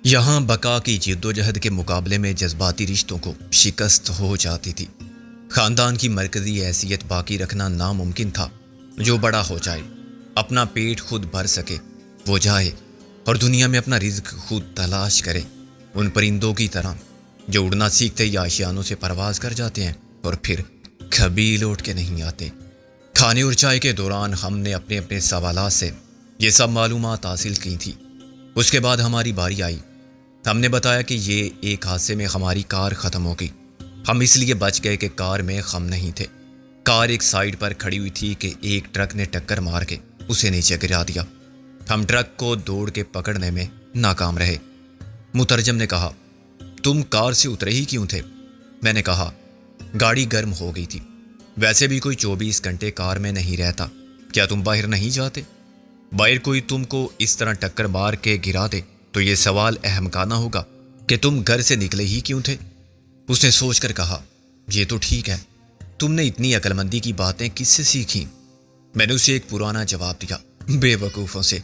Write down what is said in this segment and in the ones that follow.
یہاں بقا کی جد و جہد کے مقابلے میں جذباتی رشتوں کو شکست ہو جاتی تھی۔ خاندان کی مرکزی حیثیت باقی رکھنا ناممکن تھا۔ جو بڑا ہو جائے، اپنا پیٹ خود بھر سکے، وہ جائے اور دنیا میں اپنا رزق خود تلاش کرے، ان پرندوں کی طرح جو اڑنا سیکھتے ہی آشیانوں سے پرواز کر جاتے ہیں اور پھر کبھی لوٹ کے نہیں آتے۔ کھانے اور چائے کے دوران ہم نے اپنے اپنے سوالات سے یہ سب معلومات حاصل کی تھی۔ اس کے بعد ہماری باری آئی۔ ہم نے بتایا کہ یہ ایک حادثے میں ہماری کار ختم ہو گئی۔ ہم اس لیے بچ گئے کہ کار میں ہم نہیں تھے۔ کار ایک سائڈ پر کھڑی ہوئی تھی کہ ایک ٹرک نے ٹکر مار کے اسے نیچے گرا دیا۔ ہم ٹرک کو دوڑ کے پکڑنے میں ناکام رہے۔ مترجم نے کہا، تم کار سے اترے ہی کیوں تھے؟ میں نے کہا، گاڑی گرم ہو گئی تھی۔ ویسے بھی کوئی 24 گھنٹے کار میں نہیں رہتا، کیا تم باہر نہیں جاتے؟ باہر کوئی تم کو اس طرح ٹکر مار کے گرا دے تو یہ سوال احمقانہ ہوگا کہ تم گھر سے نکلے ہی کیوں تھے؟ اس نے سوچ کر کہا، یہ تو ٹھیک ہے، تم نے اتنی عقل مندی کی باتیں کس سے سیکھیں؟ میں نے اسے ایک پرانا جواب دیا، بے وقوفوں سے۔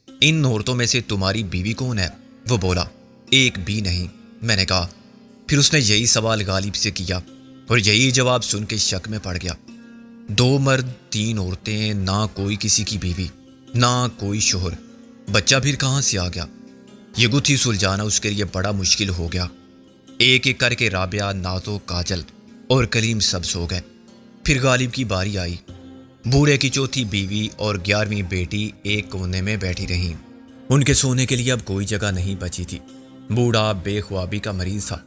ان عورتوں میں سے تمہاری بیوی کون ہے؟ وہ بولا، ایک بھی نہیں۔ میں نے کہا، پھر اس نے یہی سوال غالب سے کیا اور یہی جواب سن کے شک میں پڑ گیا۔ 2 مرد 3 عورتیں، نہ کوئی کسی کی بیوی، نہ کوئی شوہر، بچہ پھر کہاں سے آ گیا؟ یہ گتھی سلجھانا اس کے لیے بڑا مشکل ہو گیا۔ ایک ایک کر کے رابعہ، نازو، کاجل اور کلیم سب سو گئے۔ پھر غالب کی باری آئی۔ بوڑھے کی چوتھی بیوی اور 11ویں بیٹی ایک کونے میں بیٹھی رہیں۔ ان کے سونے کے لیے اب کوئی جگہ نہیں بچی تھی۔ بوڑھا بے خوابی کا مریض تھا،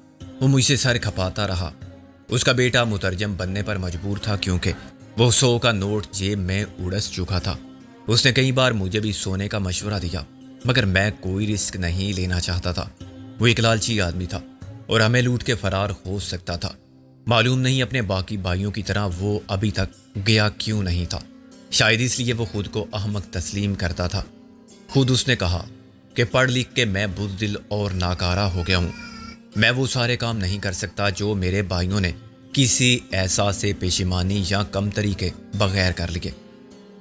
وہ مجھ سے سر کھپاتا رہا۔ اس کا بیٹا مترجم بننے پر مجبور تھا کیونکہ وہ 100 کا نوٹ جیب میں اڑس چکا تھا۔ اس نے کئی بار مجھے بھی سونے کا مشورہ دیا، مگر میں کوئی رسک نہیں لینا چاہتا تھا۔ وہ ایک لالچی آدمی تھا اور ہمیں لوٹ کے فرار ہو سکتا تھا۔ معلوم نہیں اپنے باقی بھائیوں کی طرح وہ ابھی تک گیا کیوں نہیں تھا۔ شاید اس لیے وہ خود کو احمق تسلیم کرتا تھا۔ خود اس نے کہا کہ پڑھ لکھ کے میں بزدل اور ناکارہ ہو گیا ہوں۔ میں وہ سارے کام نہیں کر سکتا جو میرے بھائیوں نے کسی احساس پشیمانی یا کمتری کے بغیر کر لیے۔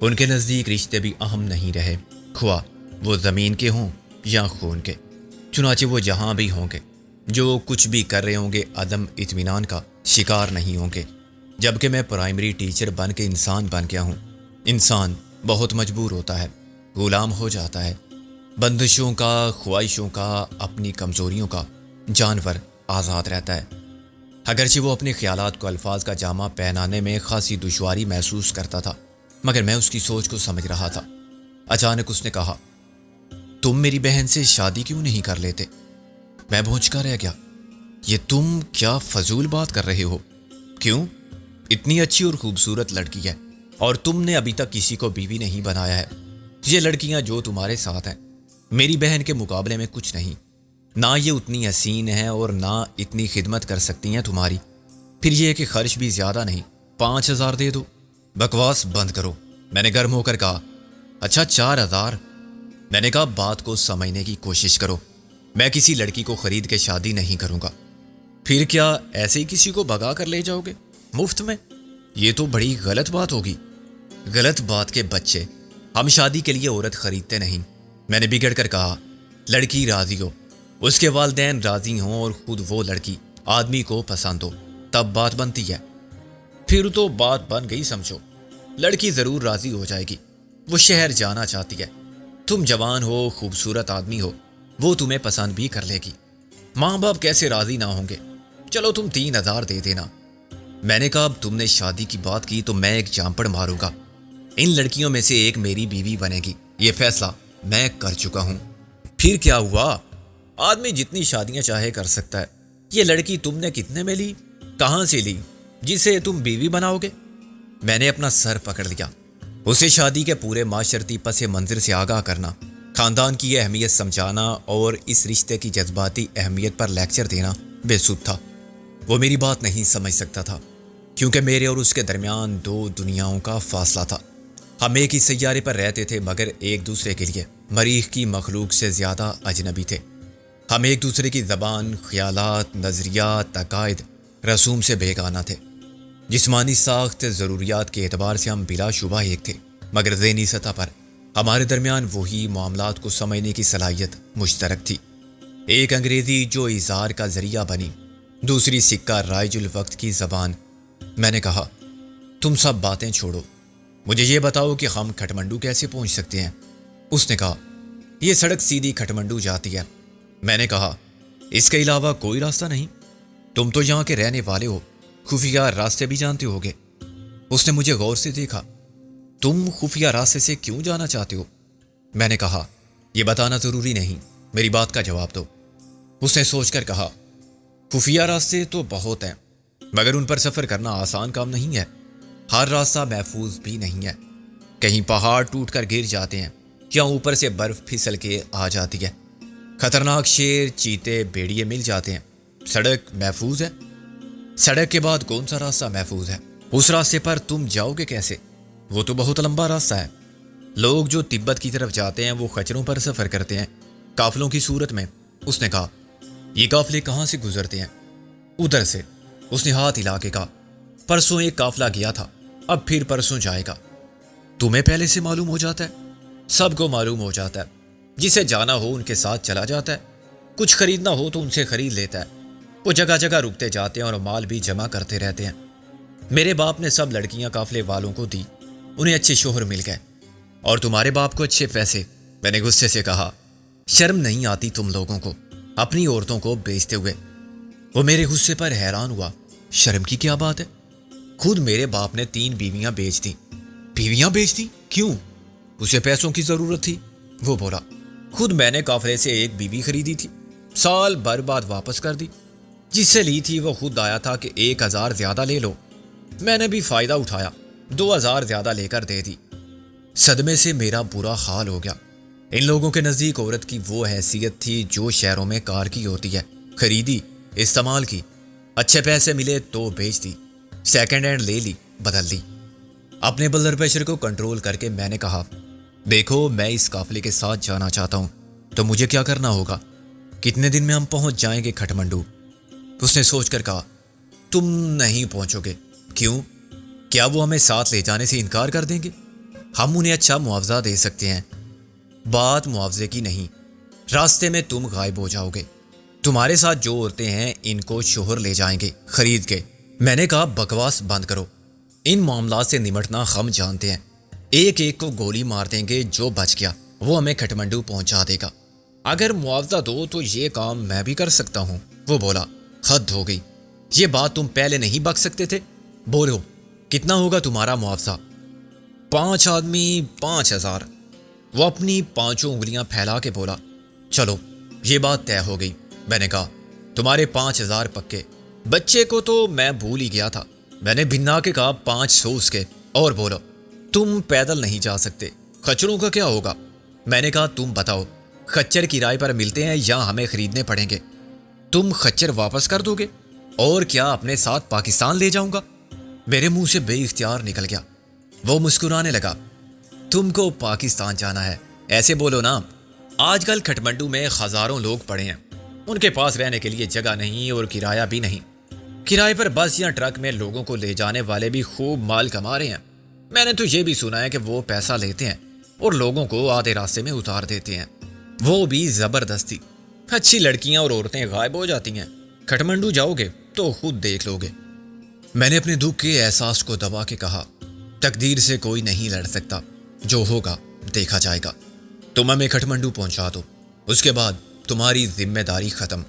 ان کے نزدیک رشتے بھی اہم نہیں رہے، خواہ وہ زمین کے ہوں یا خون کے۔ چنانچہ وہ جہاں بھی ہوں گے، جو کچھ بھی کر رہے ہوں گے، عدم اطمینان کا شکار نہیں ہوں گے۔ جبکہ میں پرائمری ٹیچر بن کے انسان بن گیا ہوں۔ انسان بہت مجبور ہوتا ہے، غلام ہو جاتا ہے، بندشوں کا، خواہشوں کا، اپنی کمزوریوں کا۔ جانور آزاد رہتا ہے۔ اگرچہ وہ اپنے خیالات کو الفاظ کا جامع پہنانے میں خاصی دشواری محسوس کرتا تھا، مگر میں اس کی سوچ کو سمجھ رہا تھا۔ اچانک اس نے کہا، تم میری بہن سے شادی کیوں نہیں کر لیتے؟ میں بھونچکا رہ گیا۔ یہ تم کیا فضول بات کر رہے ہو؟ کیوں؟ اتنی اچھی اور خوبصورت لڑکی ہے اور تم نے ابھی تک کسی کو بیوی نہیں بنایا ہے۔ یہ لڑکیاں جو تمہارے ساتھ ہیں میری بہن کے مقابلے میں کچھ نہیں۔ نہ یہ اتنی حسین ہیں اور نہ اتنی خدمت کر سکتی ہیں تمہاری۔ پھر یہ کہ خرچ بھی زیادہ نہیں، 5000 دے دو۔ بکواس بند کرو، میں نے گرم ہو کر کہا۔ اچھا 4000؟ میں نے کہا، بات کو سمجھنے کی کوشش کرو۔ میں کسی لڑکی کو خرید کے شادی نہیں کروں گا۔ پھر کیا ایسے ہی کسی کو بھگا کر لے جاؤ گے مفت میں؟ یہ تو بڑی غلط بات ہوگی۔ غلط بات کے بچے، ہم شادی کے لیے عورت خریدتے نہیں، میں نے بگڑ کر کہا۔ لڑکی راضی ہو، اس کے والدین راضی ہوں اور خود وہ لڑکی آدمی کو پسند ہو، تب بات بنتی ہے۔ پھر تو بات بن گئی سمجھو۔ لڑکی ضرور راضی ہو جائے گی، وہ شہر جانا چاہتی ہے۔ تم جوان ہو، خوبصورت آدمی ہو، وہ تمہیں پسند بھی کر لے گی۔ ماں باپ کیسے راضی نہ ہوں گے؟ چلو تم 3000 دے دینا۔ میں نے کہا، اب تم نے شادی کی بات کی تو میں ایک جامپڑ ماروں گا۔ ان لڑکیوں میں سے ایک میری بیوی بنے گی، یہ فیصلہ میں کر چکا ہوں۔ پھر کیا ہوا؟ آدمی جتنی شادیاں چاہے کر سکتا ہے۔ یہ لڑکی تم نے کتنے میں لی؟ کہاں سے لی جسے تم بیوی بناؤ گے؟ میں نے اپنا سر پکڑ لیا۔ اسے شادی کے پورے معاشرتی پس منظر سے آگاہ کرنا، خاندان کی اہمیت سمجھانا اور اس رشتے کی جذباتی اہمیت پر لیکچر دینا بے سود تھا۔ وہ میری بات نہیں سمجھ سکتا تھا کیونکہ میرے اور اس کے درمیان 2 دنیاؤں کا فاصلہ تھا۔ ہم ایک ہی سیارے پر رہتے تھے مگر ایک دوسرے کے لیے مریخ کی مخلوق سے زیادہ اجنبی تھے۔ ہم ایک دوسرے کی زبان، خیالات، نظریات، عقائد، رسوم سے بیگانہ تھے۔ جسمانی ساخت، ضروریات کے اعتبار سے ہم بلا شبہ ایک تھے، مگر ذہنی سطح پر ہمارے درمیان وہی معاملات کو سمجھنے کی صلاحیت مشترک تھی۔ ایک انگریزی جو اظہار کا ذریعہ بنی، دوسری سکہ رائج الوقت کی زبان۔ میں نے کہا تم سب باتیں چھوڑو، مجھے یہ بتاؤ کہ ہم کھٹمنڈو کیسے پہنچ سکتے ہیں؟ اس نے کہا یہ سڑک سیدھی کھٹمنڈو جاتی ہے۔ میں نے کہا اس کے علاوہ کوئی راستہ نہیں؟ تم تو یہاں کے رہنے والے ہو، خفیہ راستے بھی جانتے ہوگے۔ اس نے مجھے غور سے دیکھا۔ تم خفیہ راستے سے کیوں جانا چاہتے ہو؟ میں نے کہا یہ بتانا ضروری نہیں، میری بات کا جواب دو۔ اس نے سوچ کر کہا خفیہ راستے تو بہت ہیں، مگر ان پر سفر کرنا آسان کام نہیں ہے۔ ہر راستہ محفوظ بھی نہیں ہے، کہیں پہاڑ ٹوٹ کر گر جاتے ہیں یا اوپر سے برف پھسل کے آ جاتی ہے، خطرناک شیر، چیتے، بھیڑیے مل جاتے ہیں۔ سڑک محفوظ ہے؟ سڑک کے بعد کون سا راستہ محفوظ ہے؟ اس راستے پر تم جاؤ گے کیسے؟ وہ تو بہت لمبا راستہ ہے۔ لوگ جو تبت کی طرف جاتے ہیں وہ خچروں پر سفر کرتے ہیں، قافلوں کی صورت میں۔ اس نے کہا یہ قافلے کہاں سے گزرتے ہیں؟ ادھر سے۔ اس نے ہاتھ ہلا کے کہا پرسوں ایک قافلہ گیا تھا، اب پھر پرسوں جائے گا۔ تمہیں پہلے سے معلوم ہو جاتا ہے؟ سب کو معلوم ہو جاتا ہے، جسے جانا ہو ان کے ساتھ چلا جاتا ہے، کچھ خریدنا ہو تو ان سے خرید لیتا ہے۔ وہ جگہ جگہ رکتے جاتے ہیں اور مال بھی جمع کرتے رہتے ہیں۔ میرے باپ نے سب لڑکیاں قافلے والوں کو دی، انہیں اچھے شوہر مل گئے، اور تمہارے باپ کو اچھے پیسے۔ میں نے غصے سے کہا شرم نہیں آتی تم لوگوں کو اپنی عورتوں کو بیچتے ہوئے؟ وہ میرے غصے پر حیران ہوا۔ شرم کی کیا بات ہے؟ خود میرے باپ نے 3 بیویاں بیچ دیں۔ بیویاں بیچ دیں؟ کیوں؟ اسے پیسوں کی ضرورت تھی، وہ بولا۔ خود میں نے قافلے سے ایک بیوی خریدی تھی، سال بھر بعد واپس کر دی۔ جس سے لی تھی وہ خود آیا تھا کہ 1000 زیادہ لے لو، میں نے بھی فائدہ اٹھایا، 2000 زیادہ لے کر دے دی۔ صدمے سے میرا برا حال ہو گیا۔ ان لوگوں کے نزدیک عورت کی وہ حیثیت تھی جو شہروں میں کار کی ہوتی ہے۔ خریدی، استعمال کی، اچھے پیسے ملے تو بیچ دی، سیکنڈ ہینڈ لے لی، بدل دی۔ اپنے بلڈ پریشر کو کنٹرول کر کے میں نے کہا دیکھو میں اس قافلے کے ساتھ جانا چاہتا ہوں، تو مجھے کیا کرنا ہوگا؟ کتنے دن میں ہم پہنچ جائیں گے کھٹمنڈو؟ اس نے سوچ کر کہا تم نہیں پہنچو گے۔ کیوں؟ کیا وہ ہمیں ساتھ لے جانے سے انکار کر دیں گے؟ ہم انہیں اچھا معاوضہ دے سکتے ہیں۔ بات معاوضے کی نہیں، راستے میں تم غائب ہو جاؤ گے، تمہارے ساتھ جو عورتیں ہیں ان کو شوہر لے جائیں گے خرید کے۔ میں نے کہا بکواس بند کرو، ان معاملات سے نمٹنا ہم جانتے ہیں، ایک ایک کو گولی مار دیں گے، جو بچ گیا وہ ہمیں کھٹمنڈو پہنچا دے گا۔ اگر معاوضہ دو تو یہ کام میں بھی کر سکتا ہوں، وہ بولا۔ حد ہو گئی، یہ بات تم پہلے نہیں بک سکتے تھے؟ بولو کتنا ہوگا تمہارا معاوضہ؟ 5 آدمی 5000۔ وہ اپنی 5 انگلیاں پھیلا کے بولا چلو یہ بات طے ہو گئی۔ میں نے کہا تمہارے 5000 پکے۔ بچے کو تو میں بھول ہی گیا تھا، میں نے بھنا کے کہا 500 اس کے، اور بولو تم پیدل نہیں جا سکتے، خچروں کا کیا ہوگا؟ میں نے کہا تم بتاؤ خچر کرائے پر ملتے ہیں یا ہمیں خریدنے پڑیں گے؟ تم خچر واپس کر دو گے؟ اور کیا اپنے ساتھ پاکستان لے جاؤں گا؟ میرے منہ سے بے اختیار نکل گیا۔ وہ مسکرانے لگا تم کو پاکستان جانا ہے؟ ایسے بولو نا، آج کل کھٹمنڈو میں ہزاروں لوگ پڑے ہیں، ان کے پاس رہنے کے لیے جگہ نہیں اور کرایہ بھی نہیں۔ کرائے پر بس یا ٹرک میں لوگوں کو لے جانے والے بھی خوب مال کما رہے ہیں۔ میں نے تو یہ بھی سنا ہے کہ وہ پیسہ لیتے ہیں اور لوگوں کو آدھے راستے میں اتار دیتے ہیں، وہ بھی زبردستی۔ اچھی لڑکیاں اور عورتیں غائب ہو جاتی ہیں۔ کھٹمنڈو جاؤ گے تو خود دیکھ لو گے۔ میں نے اپنے دکھ کے احساس کو دبا کے کہا تقدیر سے کوئی نہیں لڑ سکتا، جو ہوگا دیکھا جائے گا۔ تم ہمیں کھٹمنڈو پہنچا دو، اس کے بعد تمہاری ذمہ داری ختم۔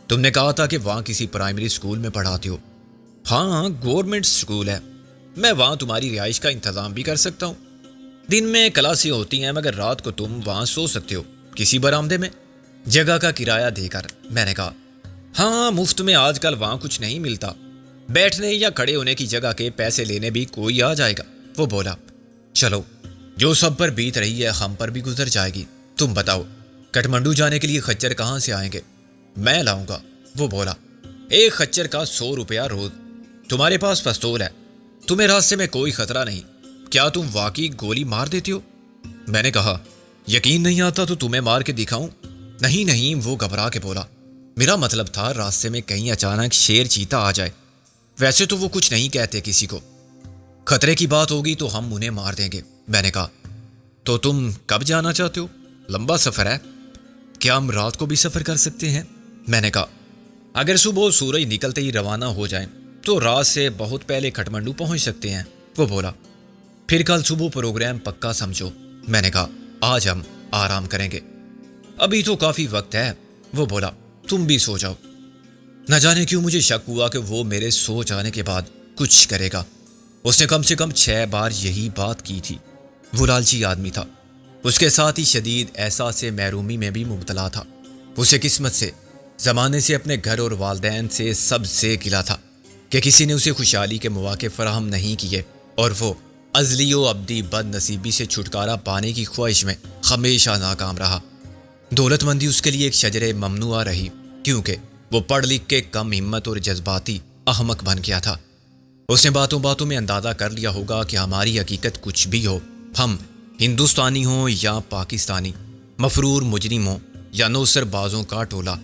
تم نے کہا تھا کہ وہاں کسی پرائمری اسکول میں پڑھاتے ہو۔ ہاں گورنمنٹ اسکول ہے، میں وہاں تمہاری رہائش کا انتظام بھی کر سکتا ہوں۔ دن میں کلاسیں ہوتی ہیں مگر رات کو تم وہاں سو سکتے ہو، کسی برآمدے میں، جگہ کا کرایہ دے کر۔ میں نے کہا ہاں مفت میں آج کل وہاں کچھ نہیں ملتا، بیٹھنے یا کھڑے ہونے کی جگہ کے پیسے لینے بھی کوئی آ جائے گا۔ وہ بولا چلو جو سب پر بیت رہی ہے ہم پر بھی گزر جائے گی۔ تم بتاؤ کھٹمنڈو جانے کے لیے خچر کہاں سے آئیں گے؟ میں لاؤں گا، وہ بولا۔ ایک خچر کا 100 روپیہ روز۔ تمہارے پاس پستول ہے، تمہیں راستے میں کوئی خطرہ نہیں، کیا تم واقعی گولی مار دیتے ہو؟ میں نے کہا یقین نہیں آتا تو تمہیں مار کے دکھاؤں؟ نہیں، وہ گھبرا کے بولا۔ میرا مطلب تھا راستے میں کہیں اچانک شیر چیتا آ جائے، ویسے تو وہ کچھ نہیں کہتے کسی کو، خطرے کی بات ہوگی تو ہم انہیں مار دیں گے۔ میں نے کہا تو تم کب جانا چاہتے ہو؟ لمبا سفر ہے، کیا ہم رات کو بھی سفر کر سکتے ہیں؟ میں نے کہا اگر صبح سورج نکلتے ہی روانہ ہو جائیں تو رات سے بہت پہلے کھٹمنڈو پہنچ سکتے ہیں۔ وہ بولا پھر کل صبح پروگرام پکا سمجھو۔ میں نے کہا آج ہم آرام کریں گے، ابھی تو کافی وقت ہے۔ وہ بولا تم بھی سو جاؤ۔ نہ جانے کیوں مجھے شک ہوا کہ وہ میرے سو جانے کے بعد کچھ کرے گا۔ اس نے کم سے کم 6 بار یہی بات کی تھی۔ وہ لالچی آدمی تھا، اس کے ساتھ ہی شدید احساس محرومی میں بھی مبتلا تھا۔ اسے قسمت سے، زمانے سے، اپنے گھر اور والدین سے سب سے گلا تھا کہ کسی نے اسے خوشحالی کے مواقع فراہم نہیں کیے، اور وہ ازلی و ابدی بد نصیبی سے چھٹکارا پانے کی خواہش میں ہمیشہ ناکام رہا۔ دولت مندی اس کے لیے ایک شجر ممنوعہ رہی، کیونکہ وہ پڑھ لکھ کے کم ہمت اور جذباتی احمق بن گیا تھا۔ اس نے باتوں باتوں میں اندازہ کر لیا ہوگا کہ ہماری حقیقت کچھ بھی ہو، ہم ہندوستانی ہوں یا پاکستانی، مفرور مجرم ہوں یا نوسر بازوں کا ٹولہ،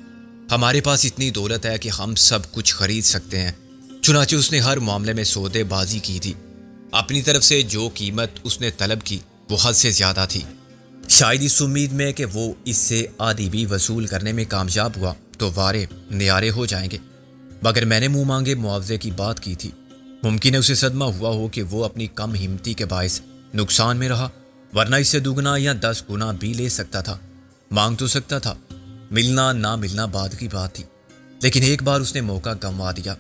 ہمارے پاس اتنی دولت ہے کہ ہم سب کچھ خرید سکتے ہیں۔ چنانچہ اس نے ہر معاملے میں سودے بازی کی تھی۔ اپنی طرف سے جو قیمت اس نے طلب کی وہ حد سے زیادہ تھی، شاید اس امید میں کہ وہ اس سے آدھی بھی وصول کرنے میں کامیاب ہوا تو وارے نیارے ہو جائیں گے، مگر میں نے منہ مانگے معاوضے کی بات کی تھی۔ ممکن ہے اسے صدمہ ہوا ہو کہ وہ اپنی کم ہمتی کے باعث نقصان میں رہا، ورنہ اس سے دگنا یا 10 گنا بھی لے سکتا تھا، مانگ تو سکتا تھا۔ ملنا نہ ملنا بعد کی بات تھی، لیکن ایک بار اس نے موقع گنوا دیا۔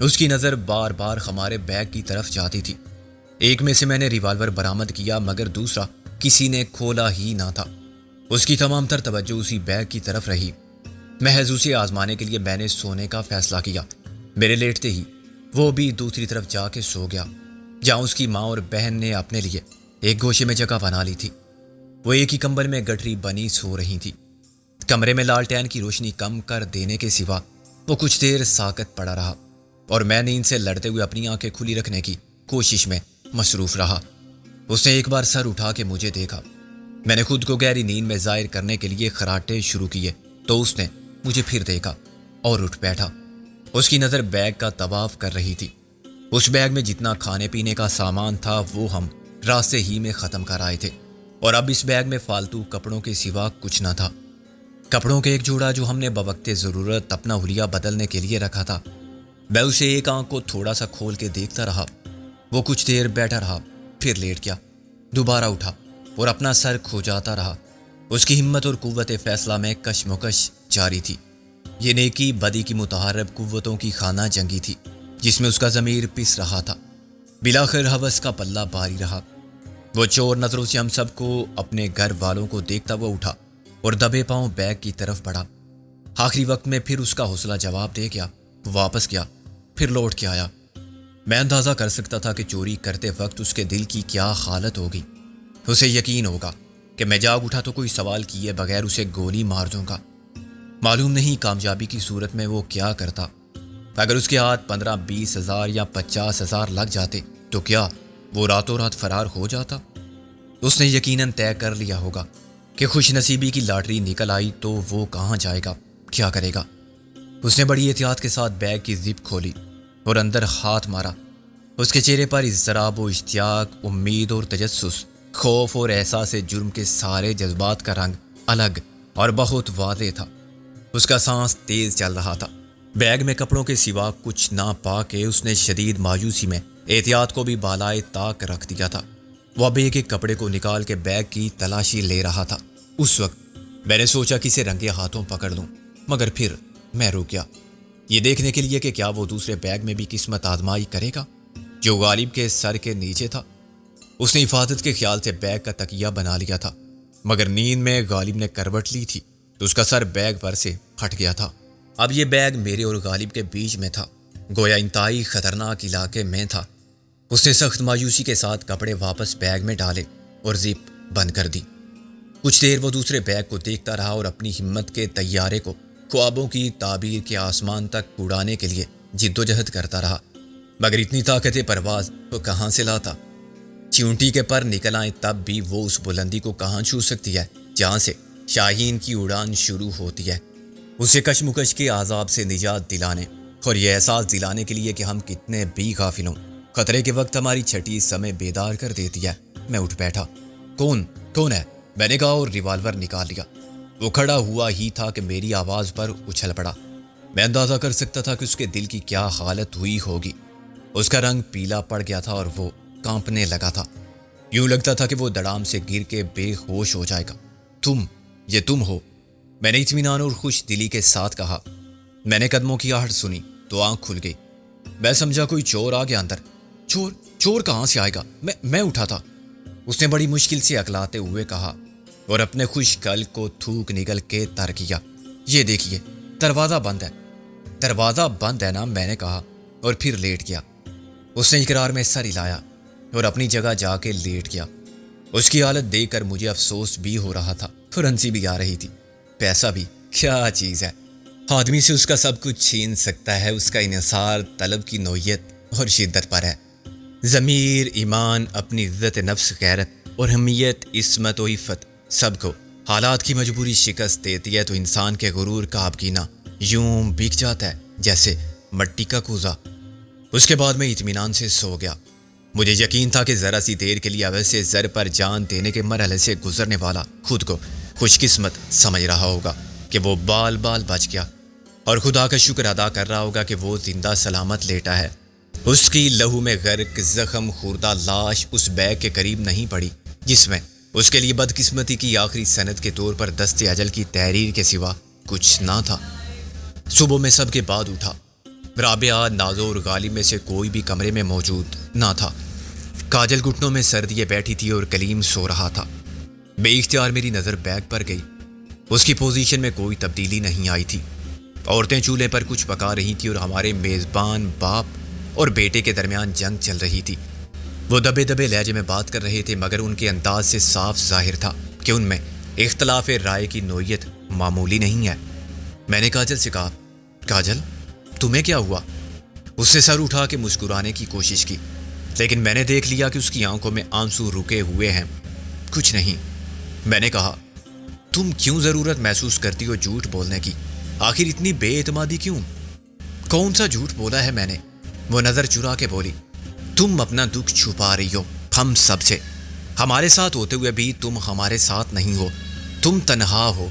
اس کی نظر بار بار ہمارے بیگ کی طرف جاتی تھی۔ ایک میں سے میں نے ریوالور برآمد کیا، مگر دوسرا کسی نے کھولا ہی نہ تھا۔ اس کی تمام تر توجہ اسی بیگ کی طرف رہی۔ محض اسے آزمانے کے لیے میں نے سونے کا فیصلہ کیا۔ میرے لیٹتے ہی وہ بھی دوسری طرف جا کے سو گیا، جہاں اس کی ماں اور بہن نے اپنے لیے ایک گوشے میں جگہ بنا لی تھی۔ وہ ایک ہی کمبل میں گٹری بنی سو رہی تھی۔ کمرے میں لالٹین کی روشنی کم کر دینے کے سوا وہ کچھ دیر ساکت پڑا رہا، اور میں نیند سے لڑتے ہوئے اپنی آنکھیں کھلی رکھنے کی کوشش میں مصروف رہا۔ اس نے ایک بار سر اٹھا کے مجھے دیکھا۔ میں نے خود کو گہری نیند میں ظاہر کرنے کے لیے خراٹے شروع کیے تو اس نے مجھے پھر دیکھا اور اٹھ بیٹھا۔ اس کی نظر بیگ کا طواف کر رہی تھی۔ اس بیگ میں جتنا کھانے پینے کا سامان تھا وہ ہم راستے ہی میں ختم کر آئے تھے، اور اب اس بیگ میں فالتو کپڑوں کے سوا کچھ نہ تھا۔ کپڑوں کے ایک جوڑا جو ہم نے بوقت ضرورت اپنا حلیہ بدلنے کے لیے رکھا تھا۔ میں اسے ایک آنکھ کو تھوڑا سا کھول کے دیکھتا رہا۔ وہ کچھ دیر بیٹھا رہا، پھر لیٹ گیا، دوبارہ اٹھا اور اپنا سر کھوجاتا رہا۔ اس کی ہمت اور قوت فیصلہ میں کشمکش جاری تھی۔ یہ نیکی بدی کی متحارب قوتوں کی خانہ جنگی تھی جس میں اس کا ضمیر پس رہا تھا۔ بلاخر ہوس کا پلہ بھاری رہا۔ وہ چور نظروں سے ہم سب کو، اپنے گھر والوں کو دیکھتا ہوا اٹھا اور دبے پاؤں بیگ کی طرف بڑھا۔ آخری وقت میں پھر اس کا حوصلہ جواب دے گیا، واپس گیا، پھر لوٹ کے آیا۔ میں اندازہ کر سکتا تھا کہ چوری کرتے وقت اس کے دل کی کیا حالت ہوگی۔ اسے یقین ہوگا کہ میں جاگ اٹھا تو کوئی سوال کیے بغیر اسے گولی مار دوں گا۔ معلوم نہیں کامیابی کی صورت میں وہ کیا کرتا۔ اگر اس کے ہاتھ 15-20 ہزار یا 50 ہزار لگ جاتے تو کیا وہ راتوں رات فرار ہو جاتا؟ اس نے یقیناً طے کر لیا ہوگا کہ خوش نصیبی کی لاٹری نکل آئی تو وہ کہاں جائے گا، کیا کرے گا۔ اس نے بڑی احتیاط کے ساتھ بیگ کی زپ کھولی اور اندر ہاتھ مارا۔ اس کے چہرے پر اضطراب و اشتیاق، امید اور تجسس، خوف اور احساس جرم کے سارے جذبات کا رنگ الگ اور بہت واضح تھا۔ اس کا سانس تیز چل رہا تھا۔ بیگ میں کپڑوں کے سوا کچھ نہ پا کے اس نے شدید مایوسی میں احتیاط کو بھی بالائے طاق رکھ دیا تھا۔ وہ اب ایک ایک کپڑے کو نکال کے بیگ کی تلاشی لے رہا تھا۔ اس وقت میں نے سوچا کہ اسے رنگے ہاتھوں پکڑ لوں، مگر پھر میں رک گیا، یہ دیکھنے کے لیے کہ کیا وہ دوسرے بیگ میں بھی قسمت آزمائی کرے گا جو غالب کے سر کے نیچے تھا۔ اس نے حفاظت کے خیال سے بیگ کا تکیہ بنا لیا تھا، مگر نیند میں غالب نے کروٹ لی تھی تو اس کا سر بیگ پر سے پھٹ گیا تھا۔ اب یہ بیگ میرے اور غالب کے بیچ میں تھا، گویا انتہائی خطرناک علاقے میں تھا۔ اس نے سخت مایوسی کے ساتھ کپڑے واپس بیگ میں ڈالے اور زپ بند کر دی۔ کچھ دیر وہ دوسرے بیگ کو دیکھتا رہا اور اپنی ہمت کے طیارے کو خوابوں کی تعبیر کے آسمان تک اڑانے کے لیے جد و جہد کرتا رہا، مگر اتنی طاقت پرواز وہ کہاں سے لاتا؟ چیونٹی کے پر نکل آئیں تب بھی وہ اس بلندی کو کہاں چھو سکتی ہے جہاں سے شاہین کی اڑان شروع ہوتی ہے۔ اسے کشمکش کے عذاب سے نجات دلانے اور یہ احساس دلانے کے لیے کہ ہم کتنے بھی غافل ہوں، خطرے کے وقت ہماری چھٹی سمے بیدار کر دیتی ہے۔ میں اٹھ بیٹھا۔ کون ہے؟ میں نے کہا اور ریوالور نکال لیا۔ وہ کھڑا ہوا ہی تھا کہ میری آواز پر اچھل پڑا۔ میں اندازہ کر سکتا تھا کہ اس کے دل کی کیا حالت ہوئی ہوگی۔ اس کا رنگ پیلا پڑ گیا تھا اور وہ کانپنے لگا تھا۔ یوں لگتا تھا کہ وہ دڑام سے گر کے بے ہوش ہو جائے گا۔ یہ تم ہو؟ میں نے اطمینان اور خوش دلی کے ساتھ کہا۔ میں نے قدموں کی آہٹ سنی تو آنکھ کھل گئی۔ میں سمجھا کوئی چور آ گیا اندر۔ چور کہاں سے آئے گا؟ میں اٹھا تھا، اس نے بڑی مشکل سے اکلاتے ہوئے کہا اور اپنے خوش کل کو تھوک نگل کے تر کیا۔ یہ دیکھیے، دروازہ بند ہے۔ دروازہ بند ہے نا، میں نے کہا اور پھر لیٹ گیا۔ اس نے اقرار میں سر ہلایا اور اپنی جگہ جا کے لیٹ گیا۔ اس کی حالت دیکھ کر مجھے افسوس بھی ہو رہا تھا اور ہنسی بھی آ رہی تھی۔ پیسہ بھی کیا چیز ہے، آدمی سے اس کا سب کچھ چھین سکتا ہے۔ اس کا انحصار طلب کی نوعیت اور شدت پر ہے۔ ضمیر، ایمان، اپنی عزت نفس، غیرت اور حمیت، عصمت و عفت، سب کو حالات کی مجبوری شکست دیتی ہے تو انسان کے غرور کا آبگینہ یوں بک جاتا ہے جیسے مٹی کا کوزہ۔ اس کے بعد میں اطمینان سے سو گیا۔ مجھے یقین تھا کہ ذرا سی دیر کے لیے اویسے زر پر جان دینے کے مرحلے سے گزرنے والا خود کو خوش قسمت سمجھ رہا ہوگا کہ وہ بال بچ گیا، اور خدا کا شکر ادا کر رہا ہوگا کہ وہ زندہ سلامت لیٹا ہے۔ اس کی لہو میں غرق زخم خوردہ لاش اس بیگ کے قریب نہیں پڑی جس میں اس کے لیے بدقسمتی کی آخری سند کے طور پر دست اجل کی تحریر کے سوا کچھ نہ تھا۔ صبح میں سب کے بعد اٹھا۔ رابعہ، نازو اور غالب میں سے کوئی بھی کمرے میں موجود نہ تھا۔ کاجل گھٹنوں میں سر دیے بیٹھی تھی اور کلیم سو رہا تھا۔ بے اختیار میری نظر بیگ پر گئی۔ اس کی پوزیشن میں کوئی تبدیلی نہیں آئی تھی۔ عورتیں چولہے پر کچھ پکا رہی تھی اور ہمارے میزبان باپ اور بیٹے کے درمیان جنگ چل رہی تھی۔ وہ دبے لہجے میں بات کر رہے تھے مگر ان کے انداز سے صاف ظاہر تھا کہ ان میں اختلاف رائے کی نوعیت معمولی نہیں ہے۔ میں نے کاجل سے کہا، کاجل تمہیں کیا ہوا؟ اس نے سر اٹھا کے مسکرانے کی کوشش کی لیکن میں نے دیکھ لیا کہ اس کی آنکھوں میں آنسو رکے ہوئے ہیں۔ کچھ نہیں، میں نے کہا۔ تم کیوں ضرورت محسوس کرتی ہو جھوٹ بولنے کی؟ آخر اتنی بے اعتمادی کیوں؟ کون سا جھوٹ بولا ہے میں نے؟ وہ نظر چرا کے بولی، تم اپنا دکھ چھپا رہی ہو ہم سب سے۔ ہمارے ساتھ ہوتے ہوئے بھی تم ہمارے ساتھ نہیں ہو۔ تم تنہا ہو۔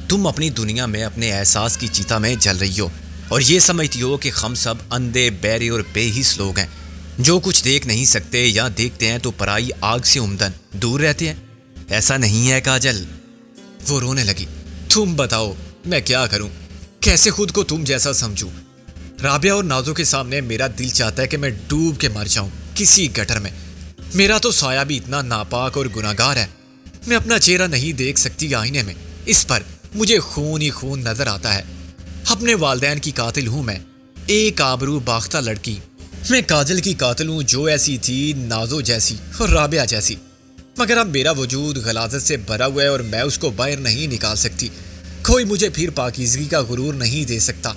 تم اپنی دنیا میں اپنے احساس کی چیتا میں جل رہی ہو اور یہ سمجھتی ہو کہ ہم سب اندھے، بہرے اور بے حس لوگ ہیں جو کچھ دیکھ نہیں سکتے، یا دیکھتے ہیں تو پرائی آگ سے عمدن دور رہتے ہیں۔ ایسا نہیں ہے کاجل۔ وہ رونے لگی۔ تم بتاؤ میں کیا کروں؟ کیسے خود کو تم جیسا سمجھوں؟ رابعہ اور نازو کے سامنے میرا دل چاہتا ہے کہ میں ڈوب کے مر جاؤں کسی گٹر میں۔ میرا تو سایہ بھی اتنا ناپاک اور گناہگار ہے۔ میں اپنا چہرہ نہیں دیکھ سکتی آئینے میں، اس پر مجھے خون ہی خون نظر آتا ہے۔ اپنے والدین کی قاتل ہوں میں، ایک آبرو باختہ لڑکی۔ میں کاجل کی قاتل ہوں جو ایسی تھی، نازو جیسی اور رابعہ جیسی، مگر اب میرا وجود غلاظت سے بھرا ہوا ہے اور میں اس کو باہر نہیں نکال سکتی۔ کوئی مجھے پھر پاکیزگی کا غرور نہیں دے سکتا۔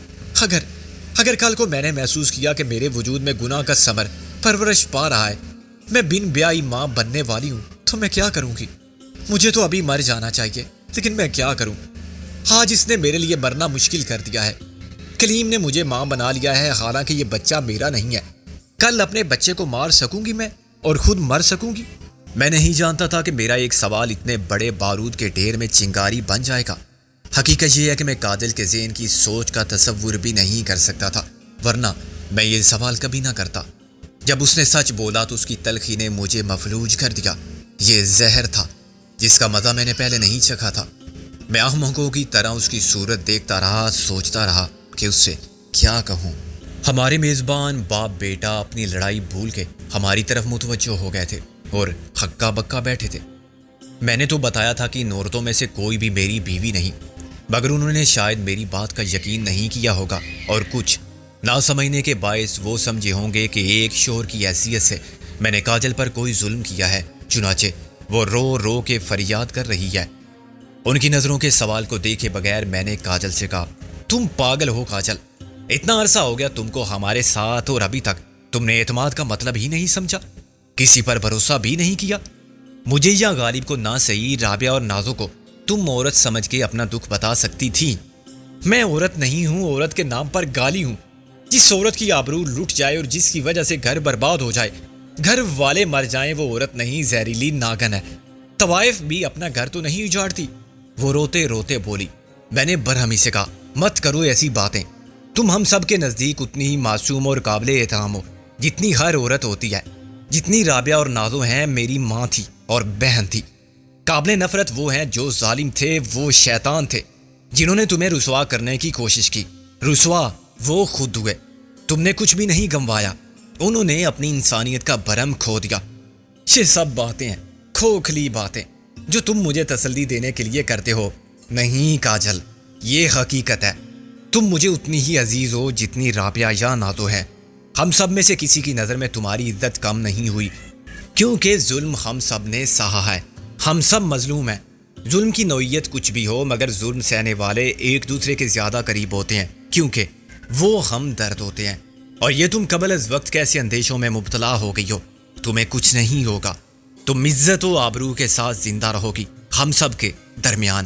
اگر کل کو میں نے محسوس کیا کہ میرے وجود میں گناہ کا ثمر پرورش پا رہا ہے، میں بن بیائی ماں بننے والی ہوں، تو میں کیا کروں گی؟ مجھے تو ابھی مر جانا چاہیے، لیکن میں کیا کروں؟ آج اس نے میرے لیے مرنا مشکل کر دیا ہے۔ کلیم نے مجھے ماں بنا لیا ہے، حالانکہ یہ بچہ میرا نہیں ہے۔ کل اپنے بچے کو مار سکوں گی میں اور خود مر سکوں گی؟ میں نہیں جانتا تھا کہ میرا ایک سوال اتنے بڑے بارود کے ڈھیر میں چنگاری بن جائے گا۔ حقیقت یہ ہے کہ میں کاجل کے ذہن کی سوچ کا تصور بھی نہیں کر سکتا تھا، ورنہ میں یہ سوال کبھی نہ کرتا۔ جب اس نے سچ بولا تو اس کی تلخی نے مجھے مفلوج کر دیا۔ یہ زہر تھا جس کا مزہ میں نے پہلے نہیں چکھا تھا۔ میں احمقوں کی طرح اس کی صورت دیکھتا رہا، سوچتا رہا کہ اس سے کیا کہوں۔ ہمارے میزبان باپ بیٹا اپنی لڑائی بھول کے ہماری طرف متوجہ ہو گئے تھے اور ہکا بکا بیٹھے تھے۔ میں نے تو بتایا تھا کہ ان عورتوں میں سے کوئی بھی میری بیوی نہیں، مگر انہوں نے شاید میری بات کا یقین نہیں کیا ہوگا اور کچھ نہ سمجھنے کے باعث وہ سمجھے ہوں گے کہ ایک شوہر کی حیثیت سے میں نے کاجل پر کوئی ظلم کیا ہے۔ چنانچہ وہ رو رو کے فریاد کر رہی ہے۔ ان کی نظروں کے سوال کو دیکھے بغیر میں نے کاجل سے کہا، تم پاگل ہو کاجل، اتنا عرصہ ہو گیا تم کو ہمارے ساتھ اور ابھی تک تم نے اعتماد کا مطلب ہی نہیں سمجھا، کسی پر بھروسہ بھی نہیں کیا۔ مجھے یا غالب کو نہ صحیح، رابعہ اور نازو کو تم عورت سمجھ کے اپنا دکھ بتا سکتی تھی۔ میں عورت نہیں ہوں، عورت کے نام پر گالی ہوں۔ جس عورت کی آبرو لٹ جائے اور جس کی وجہ سے گھر برباد ہو جائے، گھر والے مر جائیں، وہ عورت نہیں، زہریلی ناگن ہے۔ طوائف بھی اپنا گھر تو نہیں اجاڑتی۔ وہ روتے روتے بولی۔ میں نے برہمی سے کہا، مت کرو ایسی باتیں، تم ہم سب کے نزدیک اتنی ہی معصوم اور قابل احترام ہو جتنی ہر عورت ہوتی ہے۔ جتنی رابعہ اور نازو ہیں میری ماں تھی اور بہن تھی۔ قابل نفرت وہ ہیں جو ظالم تھے، وہ شیطان تھے جنہوں نے تمہیں رسوا کرنے کی کوشش کی۔ رسوا وہ خود ہوئے، تم نے کچھ بھی نہیں گنوایا، انہوں نے اپنی انسانیت کا بھرم کھو دیا۔ یہ سب باتیں ہیں، کھوکھلی باتیں جو تم مجھے تسلی دینے کے لیے کرتے ہو۔ نہیں کاجل، یہ حقیقت ہے، تم مجھے اتنی ہی عزیز ہو جتنی رابعہ یا نازو ہے۔ ہم سب میں سے کسی کی نظر میں تمہاری عزت کم نہیں ہوئی، کیونکہ ظلم ہم سب نے سہا ہے، ہم سب مظلوم ہیں۔ ظلم کی نوعیت کچھ بھی ہو، مگر ظلم سہنے والے ایک دوسرے کے زیادہ قریب ہوتے ہیں، کیونکہ وہ ہم درد ہوتے ہیں۔ اور یہ تم قبل از وقت کیسے اندیشوں میں مبتلا ہو گئی ہو، تمہیں کچھ نہیں ہوگا، تم عزت و آبرو کے ساتھ زندہ رہو گی ہم سب کے درمیان۔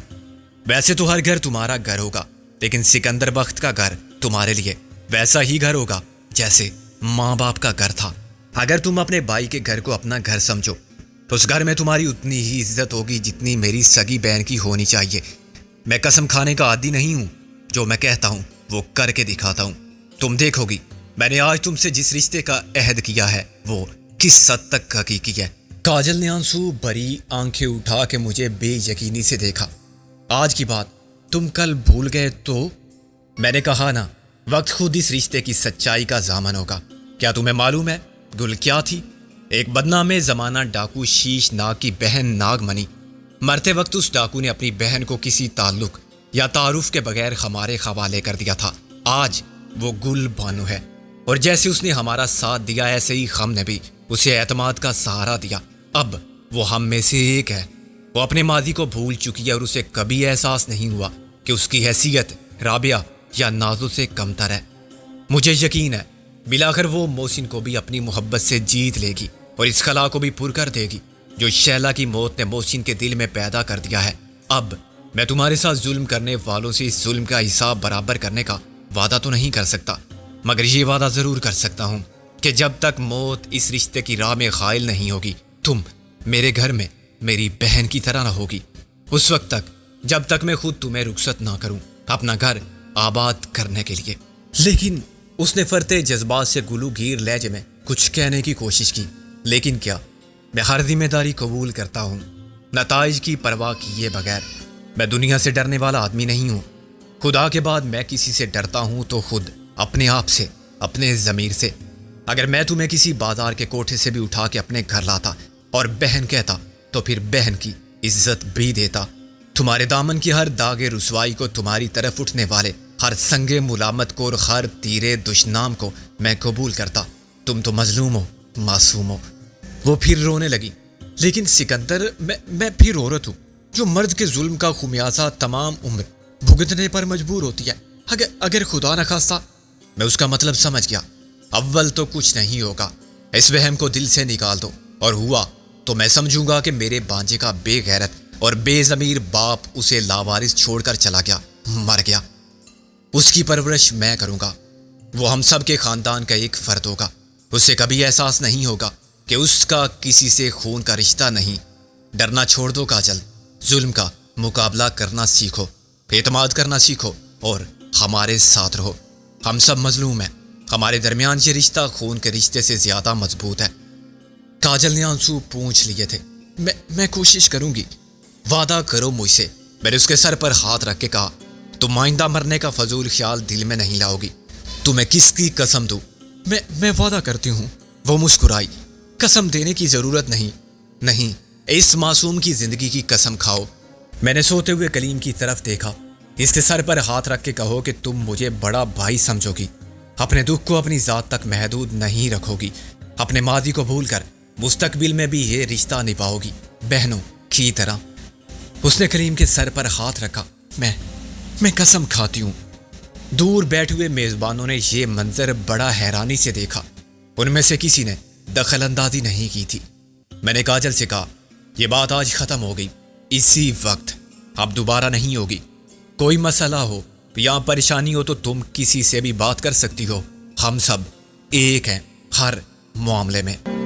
ویسے تو ہر گھر تمہارا گھر ہوگا، لیکن سکندر بخت کا گھر تمہارے لیے ویسا ہی گھر ہوگا جیسے ماں باپ کا گھر تھا۔ اگر تم اپنے بھائی کے گھر کو اپنا گھر سمجھو تو اس گھر میں تمہاری اتنی ہی عزت ہوگی جتنی میری سگی بہن کی ہونی چاہیے۔ میں قسم کھانے کا عادی نہیں ہوں، جو میں کہتا ہوں وہ کر کے دکھاتا ہوں۔ تم دیکھو گی میں نے آج تم سے جس رشتے کا عہد کیا ہے وہ کس حد تک حقیقی ہے۔ کاجل نے آنسو بھری آنکھیں اٹھا کے مجھے بے یقینی سے دیکھا۔ آج کی بات تم کل بھول گئے تو؟ میں نے کہا نا، وقت خود اس رشتے کی سچائی کا ضامن ہوگا۔ کیا تمہیں معلوم ہے گل کیا تھی؟ ایک بدنام زمانہ ڈاکو شیش ناگ کی بہن ناگ منی۔ مرتے وقت اس ڈاکو نے اپنی بہن کو کسی تعلق یا تعارف کے بغیر ہمارے حوالے کر دیا تھا۔ آج وہ گل بانو ہے، اور جیسے اس نے ہمارا ساتھ دیا ایسے ہی ہم نے بھی اسے اعتماد کا سہارا دیا۔ اب وہ ہم میں سے ایک ہے۔ وہ اپنے ماضی کو بھول چکی ہے اور اسے کبھی احساس نہیں ہوا کہ اس کی حیثیت رابعہ یا نازو سے کمتر ہے۔ مجھے یقین ہے بلاخر وہ محسن کو بھی اپنی محبت سے جیت لے گی اور اس خلا کو بھی پر کر دے گی جو شیلا کی موت نے محسن کے دل میں پیدا کر دیا ہے۔ اب میں تمہارے ساتھ ظلم کرنے والوں سے اس ظلم کا حساب برابر کرنے کا وعدہ تو نہیں کر سکتا، مگر یہ وعدہ ضرور کر سکتا ہوں کہ جب تک موت اس رشتے کی راہ میں غائل نہیں ہوگی، تم میرے گھر میں میری بہن کی طرح رہو گی، اس وقت تک جب تک میں خود تمہیں رخصت نہ کروں اپنا گھر آباد کرنے کے لیے۔ لیکن اس نے فرتے جذبات سے گلو گیر لہجے میں کچھ کہنے کی کوشش کی، لیکن کیا، میں ہر ذمہ داری قبول کرتا ہوں، نتائج کی پرواہ کیے بغیر۔ میں دنیا سے ڈرنے والا آدمی نہیں ہوں، خدا کے بعد میں کسی سے ڈرتا ہوں تو خود اپنے آپ سے، اپنے ضمیر سے۔ اگر میں تمہیں کسی بازار کے کوٹھے سے بھی اٹھا کے اپنے گھر لاتا اور بہن کہتا تو پھر بہن کی عزت بھی دیتا۔ تمہارے دامن کی ہر داغ رسوائی کو، تمہاری طرف اٹھنے والے ہر سنگ ملامت کو اور ہر تیرے دشنام کو میں قبول کرتا۔ تم تو مظلوم ہو، معصوم ہو۔ وہ پھر رونے لگی۔ لیکن سکندر، میں پھر عورت ہوں جو مرد کے ظلم کا خمیازہ تمام عمر بھگتنے پر مجبور ہوتی ہے۔ اگر خدا نہ خواستہ، میں اس کا مطلب سمجھ گیا۔ اول تو کچھ نہیں ہوگا، اس وہم کو دل سے نکال دو، اور ہوا تو میں سمجھوں گا کہ میرے بانجے کا بے غیرت اور بے ضمیر باپ اسے لاوارث چھوڑ کر چلا گیا، مر گیا۔ اس کی پرورش میں کروں گا، وہ ہم سب کے خاندان کا ایک فرد ہوگا۔ اسے کبھی احساس نہیں ہوگا کہ اس کا کسی سے خون کا رشتہ نہیں۔ ڈرنا چھوڑ دو کاجل، ظلم کا مقابلہ کرنا سیکھو، اعتماد کرنا سیکھو اور ہمارے ساتھ رہو۔ ہم سب مظلوم ہیں، ہمارے درمیان یہ رشتہ خون کے رشتے سے زیادہ مضبوط ہے۔ کاجل نے آنسو پونچھ لیے تھے۔ میں کوشش کروں گی، وعدہ کرو مجھ سے۔ میں نے اس کے سر پر ہاتھ رکھ کے کہا، تم آئندہ مرنے کا فضول خیال دل میں نہیں لاؤ گی۔ تمہیں کس کی قسم دوں؟ میں وعدہ کرتی ہوں۔ وہ مسکرائی۔ قسم دینے کی ضرورت نہیں، اس معصوم کی زندگی کی قسم کھاؤ۔ میں نے سوتے ہوئے کلیم کی طرف دیکھا۔ اس کے سر پر ہاتھ رکھ کے کہو کہ تم مجھے بڑا بھائی سمجھو گی، اپنے دکھ کو اپنی ذات تک محدود نہیں رکھو گی، اپنے ماضی کو بھول کر مستقبل میں بھی یہ رشتہ نبھاؤ گی بہنوں کی طرح۔ اس نے کلیم کے سر پر ہاتھ رکھا۔ میں قسم کھاتی ہوں۔ دور بیٹھے ہوئے میزبانوں نے یہ منظر بڑا حیرانی سے دیکھا۔ ان میں سے کسی نے دخل اندازی نہیں کی تھی۔ میں نے کاجل سے کہا، یہ بات آج ختم ہو گئی، اسی وقت، اب دوبارہ نہیں ہوگی۔ کوئی مسئلہ ہو یا پریشانی ہو تو تم کسی سے بھی بات کر سکتی ہو، ہم سب ایک ہیں ہر معاملے میں۔